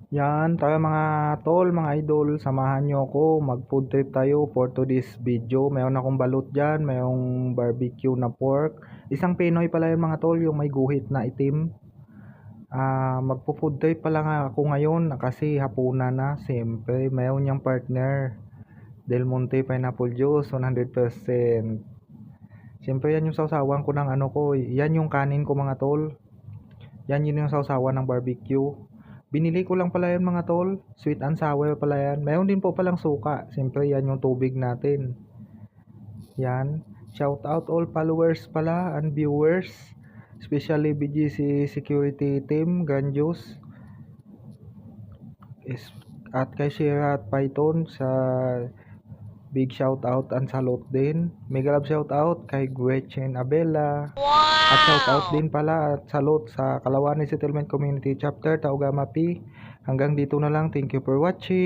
Yan, tara mga tol, mga idol, samahan nyo ako, mag food trip tayo for today's video. Mayroon akong balut dyan, mayroong barbecue na pork. Isang Pinoy pala yun mga tol, yung may guhit na itim. Magpo food trip pala nga ako ngayon kasi hapunan na, siyempre. Mayroon niyang partner, Del Monte Pineapple Juice, 100%. Siyempre yan yung sausawan ko ng ano ko, yan yung kanin ko mga tol. Yan yun yung sausawan ng barbecue. Binili ko lang pala yan mga tol. Sweet and sour pala yan. Mayroon din po palang suka. Siyempre yan yung tubig natin. Yan. Shout out all followers pala and viewers. Especially BGC Security Team, Ganjus. At kay Shira at Python sa big shout out and salute din. Mega love shout out kay Gretchen Abela. At shout out din pala at salute sa Kalawani Settlement Community Chapter Taugama P. Hanggang dito na lang. Thank you for watching.